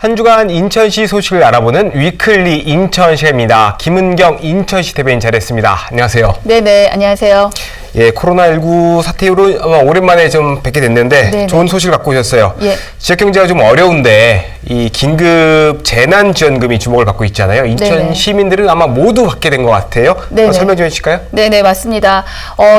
한 주간 인천시 소식을 알아보는 위클리 인천시입니다. 김은경 인천시 대변인 자리했습니다. 안녕하세요. 네네, 안녕하세요. 예, 코로나19 사태 이후로 아마 오랜만에 좀 뵙게 됐는데 네네. 좋은 소식을 갖고 오셨어요. 예. 지역 경제가 좀 어려운데 이 긴급 재난지원금이 주목을 받고 있잖아요. 인천 네네. 시민들은 아마 모두 받게 된 것 같아요. 설명 좀 해주실까요? 네네, 맞습니다.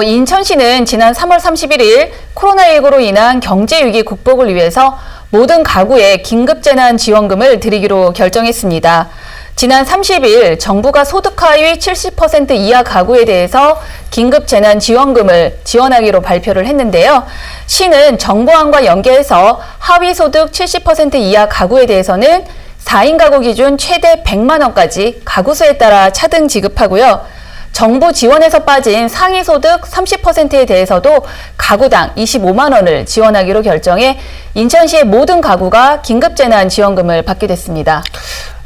인천시는 지난 3월 31일 코로나19로 인한 경제위기 극복을 위해서 모든 가구에 긴급재난지원금을 드리기로 결정했습니다. 지난 30일 정부가 소득 하위 70% 이하 가구에 대해서 긴급재난지원금을 지원하기로 발표를 했는데요. 시는 정부안과 연계해서 하위 소득 70% 이하 가구에 대해서는 4인 가구 기준 최대 100만 원까지 가구 수에 따라 차등 지급하고요. 정부 지원에서 빠진 상위 소득 30%에 대해서도 가구당 25만 원을 지원하기로 결정해 인천시의 모든 가구가 긴급재난지원금을 받게 됐습니다.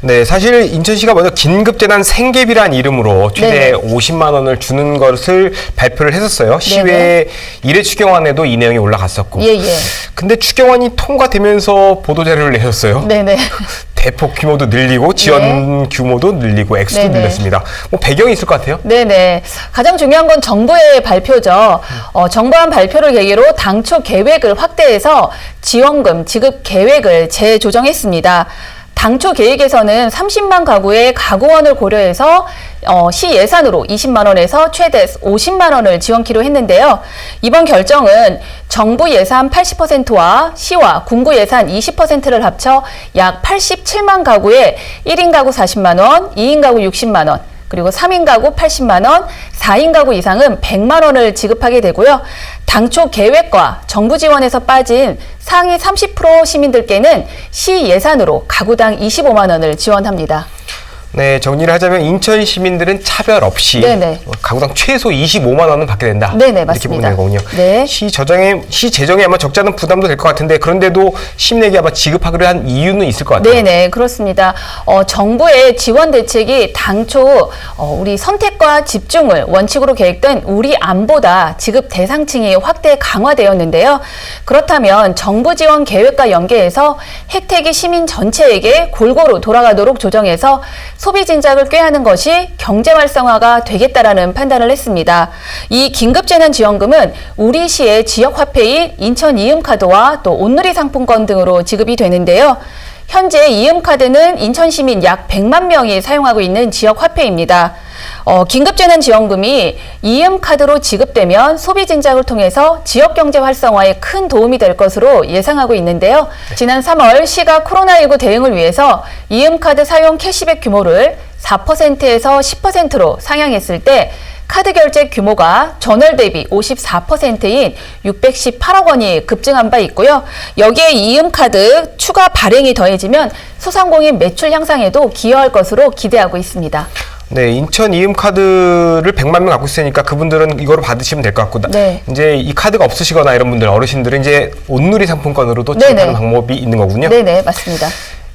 네, 사실 인천시가 먼저 긴급재난 생계비란 이름으로 최대 네네. 50만 원을 주는 것을 발표를 했었어요. 시외 1회 추경안에도 이 내용이 올라갔었고. 예예. 근데 추경안이 통과되면서 보도자료를 내셨어요. 네네. 대폭 규모도 늘리고 지원 규모도 늘리고 액수도 늘렸습니다. 뭐 배경이 있을 것 같아요. 네네. 가장 중요한 건 정부의 발표죠. 정부안 발표를 계기로 당초 계획을 확대해서 지원금 지급 계획을 재조정했습니다. 당초 계획에서는 30만 가구의 가구원을 고려해서 시 예산으로 20만 원에서 최대 50만 원을 지원키로 했는데요. 이번 결정은 정부 예산 80%와 시와 군구 예산 20%를 합쳐 약 87만 가구에 1인 가구 40만 원, 2인 가구 60만 원, 그리고 3인 가구 80만 원, 4인 가구 이상은 100만 원을 지급하게 되고요. 당초 계획과 정부 지원에서 빠진 상위 30% 시민들께는 시 예산으로 가구당 25만 원을 지원합니다. 네, 정리를 하자면 인천 시민들은 차별 없이 네네. 가구당 최소 25만 원은 받게 된다. 네네, 맞습니다. 이렇게 보면 되는 거군요. 네. 시 재정에 아마 적지 않은 부담도 될 것 같은데 그런데도 시민에게 아마 지급하기로 한 이유는 있을 것 같아요. 네네, 그렇습니다. 정부의 지원 대책이 당초 우리 선택과 집중을 원칙으로 계획된 우리 안보다 지급 대상층이 확대 강화되었는데요. 그렇다면 정부 지원 계획과 연계해서 혜택이 시민 전체에게 골고루 돌아가도록 조정해서 소비 진작을 꾀하는 것이 경제 활성화가 되겠다라는 판단을 했습니다. 이 긴급재난지원금은 우리 시의 지역화폐인 인천 이음카드와 또 온누리 상품권 등으로 지급이 되는데요. 현재 이음카드는 인천 시민 약 100만 명이 사용하고 있는 지역화폐입니다. 긴급재난지원금이 이음카드로 지급되면 소비 진작을 통해서 지역경제 활성화에 큰 도움이 될 것으로 예상하고 있는데요. 지난 3월 시가 코로나19 대응을 위해서 이음카드 사용 캐시백 규모를 4%에서 10%로 상향했을 때 카드 결제 규모가 전월 대비 54%인 618억 원이 급증한 바 있고요. 여기에 이음카드 추가 발행이 더해지면 소상공인 매출 향상에도 기여할 것으로 기대하고 있습니다. 네, 인천 이음카드를 100만 명 갖고 있으니까 그분들은 이거로 받으시면 될 것 같고, 네. 이제 이 카드가 없으시거나 이런 분들, 어르신들은 이제 온누리 상품권으로도 지급하는 방법이 있는 거군요. 네네, 맞습니다.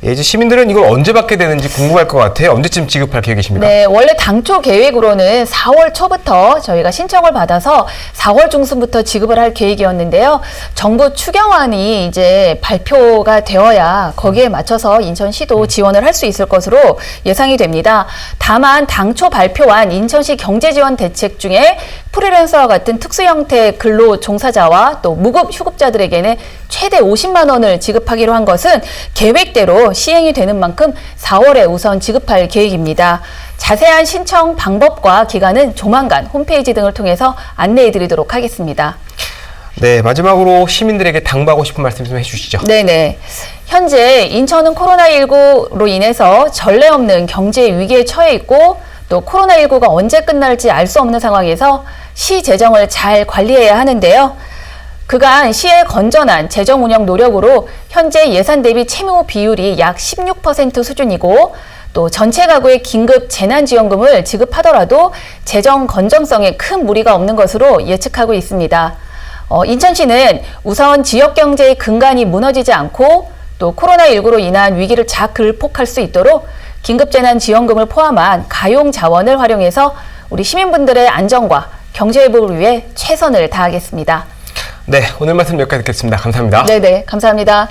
예, 이제 시민들은 이걸 언제 받게 되는지 궁금할 것 같아요. 언제쯤 지급할 계획이십니까? 네, 원래 당초 계획으로는 4월 초부터 저희가 신청을 받아서 4월 중순부터 지급을 할 계획이었는데요. 정부 추경안이 이제 발표가 되어야 거기에 맞춰서 인천시도 지원을 할 수 있을 것으로 예상이 됩니다. 다만 당초 발표한 인천시 경제지원 대책 중에 프리랜서와 같은 특수 형태 근로 종사자와 또 무급 휴급자들에게는 최대 50만 원을 지급하기로 한 것은 계획대로 시행이 되는 만큼 4월에 우선 지급할 계획입니다. 자세한 신청 방법과 기간은 조만간 홈페이지 등을 통해서 안내해 드리도록 하겠습니다. 네, 마지막으로 시민들에게 당부하고 싶은 말씀 좀 해주시죠. 네네. 현재 인천은 코로나19로 인해서 전례 없는 경제 위기에 처해 있고 또 코로나19가 언제 끝날지 알 수 없는 상황에서 시 재정을 잘 관리해야 하는데요. 그간 시의 건전한 재정 운영 노력으로 현재 예산 대비 채무 비율이 약 16% 수준이고 또 전체 가구의 긴급 재난지원금을 지급하더라도 재정 건전성에 큰 무리가 없는 것으로 예측하고 있습니다. 인천시는 우선 지역 경제의 근간이 무너지지 않고 또 코로나19로 인한 위기를 잘 극복할 수 있도록 긴급재난지원금을 포함한 가용 자원을 활용해서 우리 시민분들의 안전과 경제 회복을 위해 최선을 다하겠습니다. 네, 오늘 말씀 여기까지 듣겠습니다. 감사합니다. 네네, 감사합니다.